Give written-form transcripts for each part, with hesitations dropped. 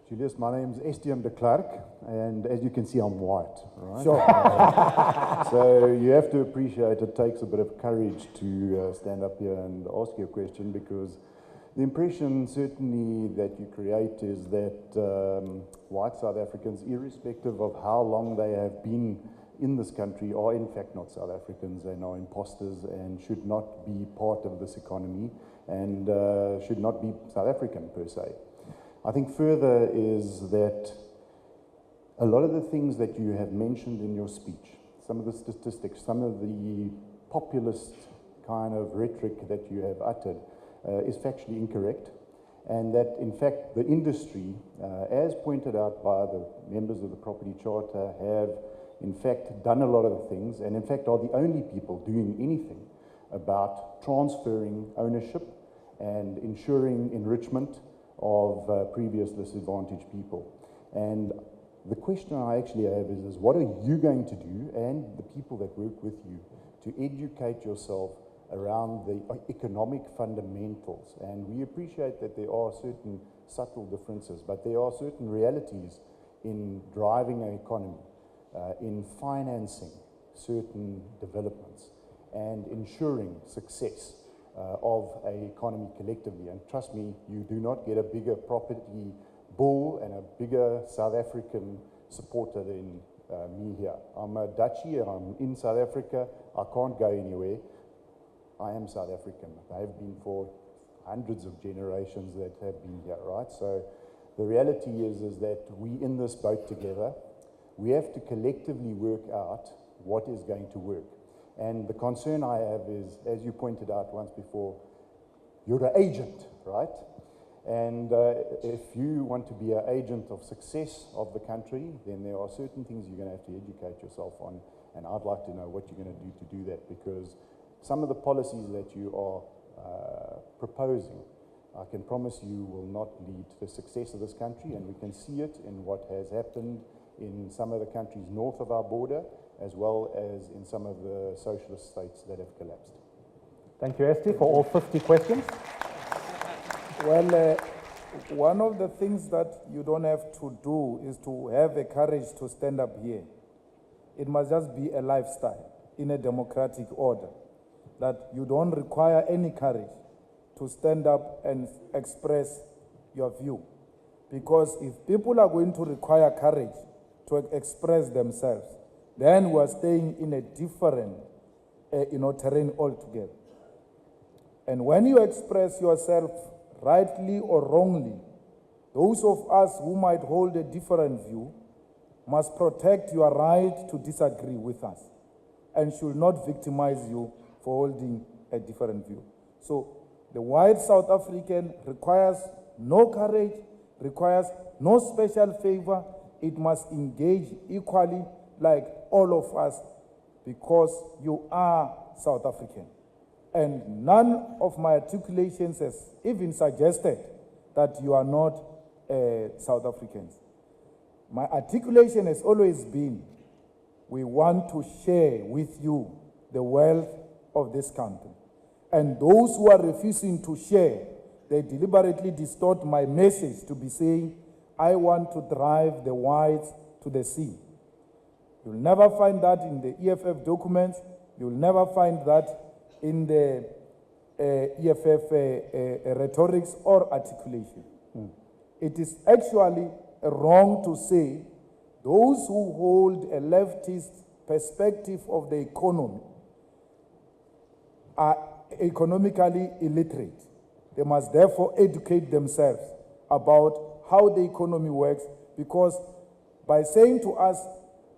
Julius, my name's Estienne de Klerk, and as you can see, I'm white, right? Sure. So you have to appreciate it takes a bit of courage to stand up here and ask you a question, because the impression certainly that you create is that white South Africans, irrespective of how long they have been in this country, are in fact not South Africans and are imposters and should not be part of this economy and should not be South African per se. I think further is that a lot of the things that you have mentioned in your speech, some of the statistics, some of the populist kind of rhetoric that you have uttered is factually incorrect, and that in fact the industry, as pointed out by the members of the Property Charter, have in fact done a lot of the things, and in fact are the only people doing anything about transferring ownership and ensuring enrichment of previous disadvantaged people. And the question I actually have is what are you going to do, and the people that work with you, to educate yourself around the economic fundamentals? And we appreciate that there are certain subtle differences, but there are certain realities in driving an economy, in financing certain developments, and ensuring success of an economy collectively. And trust me, you do not get a bigger property bull and a bigger South African supporter than me here. I'm a Dutchie, I'm in South Africa, I can't go anywhere. I am South African. I have been for hundreds of generations that have been here, right? So the reality is that we in this boat together. We have to collectively work out what is going to work. And the concern I have is, as you pointed out once before, you're an agent, right? And if you want to be an agent of success of the country, then there are certain things you're going to have to educate yourself on. And I'd like to know what you're going to do that, because some of the policies that you are proposing, I can promise you will not lead to the success of this country, and we can see it in what has happened in some of the countries north of our border, as well as in some of the socialist states that have collapsed. Thank you, Esti, for all 50 questions. Well, one of the things that you don't have to do is to have the courage to stand up here. It must just be a lifestyle in a democratic order, that you don't require any courage to stand up and express your view. Because if people are going to require courage to express themselves, then we are staying in a different terrain altogether. And when you express yourself rightly or wrongly, those of us who might hold a different view must protect your right to disagree with us and should not victimize you for holding a different view. So the white South African requires no courage, requires no special favor. It must engage equally like all of us, because you are South African. And none of my articulations has even suggested that you are not South Africans. My articulation has always been, we want to share with you the wealth of this country. And those who are refusing to share, they deliberately distort my message to be saying, I want to drive the whites to the sea. You'll never find that in the EFF documents. You'll never find that in the EFF rhetorics or articulation. It is actually wrong to say those who hold a leftist perspective of the economy are economically illiterate. They must therefore educate themselves about how the economy works, because by saying to us,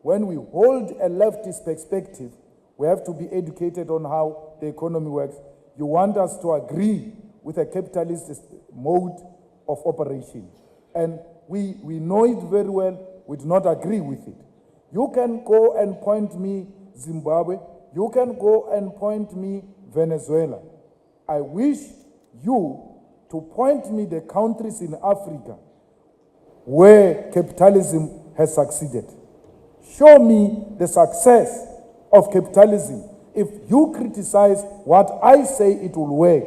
when we hold a leftist perspective, we have to be educated on how the economy works. You want us to agree with a capitalist mode of operation. And we know it very well, we do not agree with it. You can go and point me Zimbabwe, you can go and point me Venezuela. I wish you to point me the countries in Africa where capitalism has succeeded. Show me the success of capitalism. If you criticize what I say it will work,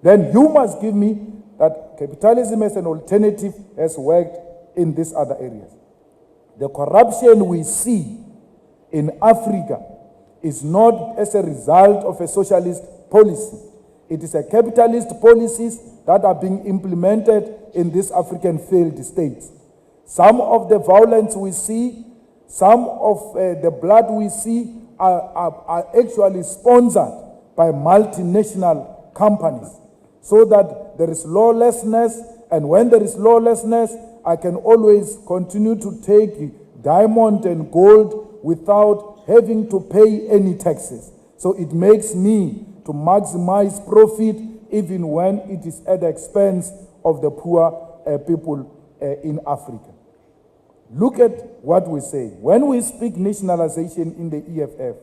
then you must give me that capitalism as an alternative has worked in these other areas. The corruption we see in Africa is not as a result of a socialist policy. It is a capitalist policies that are being implemented in these African failed states. Some of the violence we see, some of the blood we see are actually sponsored by multinational companies, so that there is lawlessness, and when there is lawlessness, I can always continue to take diamond and gold without having to pay any taxes. So it makes me to maximize profit even when it is at the expense of the poor people in Africa. Look at what we say. When we speak nationalization in the EFF,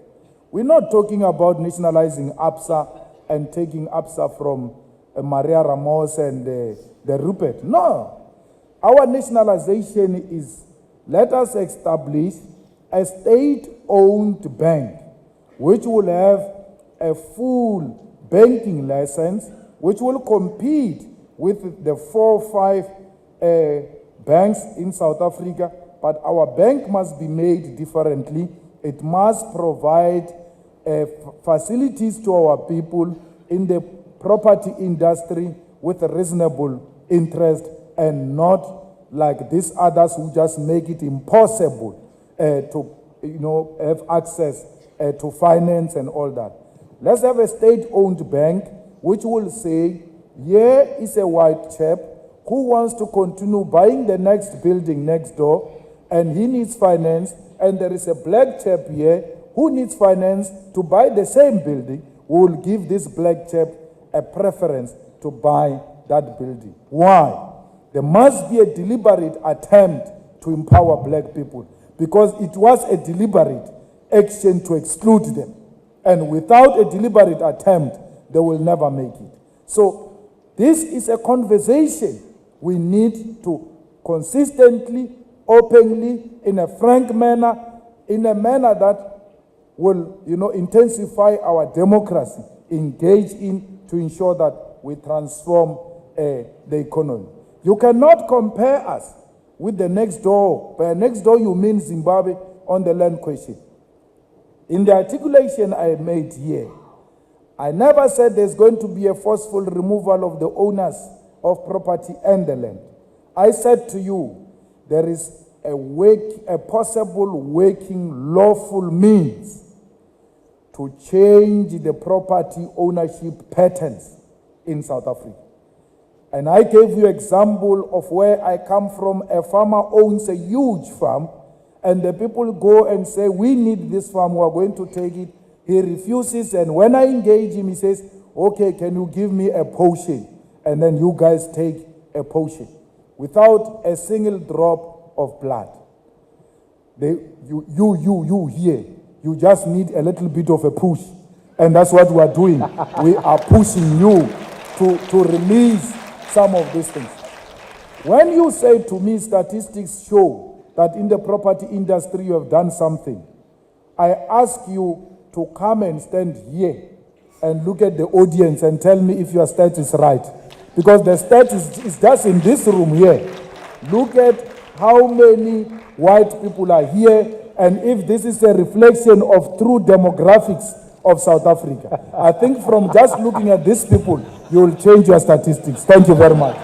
we're not talking about nationalizing ABSA and taking ABSA from Maria Ramos and the Rupert. No. Our nationalization is, let us establish a state-owned bank which will have a full banking license, which will compete with the 4 or 5 banks in South Africa, but our bank must be made differently. It must provide facilities to our people in the property industry with a reasonable interest, and not like these others who just make it impossible to have access to finance and all that. Let's have a state-owned bank which will say, here is a white chap who wants to continue buying the next building next door, and he needs finance, and there is a black chap here who needs finance to buy the same building. We will give this black chap a preference to buy that building. Why? There must be a deliberate attempt to empower black people, because it was a deliberate action to exclude them. And without a deliberate attempt, they will never make it. So this is a conversation we need to consistently, openly, in a frank manner, in a manner that will, intensify our democracy, engage in to ensure that we transform the economy. You cannot compare us with the next door. By next door, you mean Zimbabwe on the land question. In the articulation I made here, I never said there's going to be a forceful removal of the owners of property and the land. I said to you, there is a possible working lawful means to change the property ownership patterns in South Africa. And I gave you example of where I come from. A farmer owns a huge farm, and the people go and say, we need this farm, we are going to take it. He refuses, and when I engage him, he says, okay, can you give me a portion? And then you guys take a portion without a single drop of blood. You here, you just need a little bit of a push. And that's what we are doing. We are pushing you to release some of these things. When you say to me, statistics show that in the property industry you have done something, I ask you to come and stand here and look at the audience and tell me if your stat is right. Because the stat is just in this room here. Look at how many white people are here, and if this is a reflection of true demographics of South Africa. I think from just looking at these people, you will change your statistics. Thank you very much.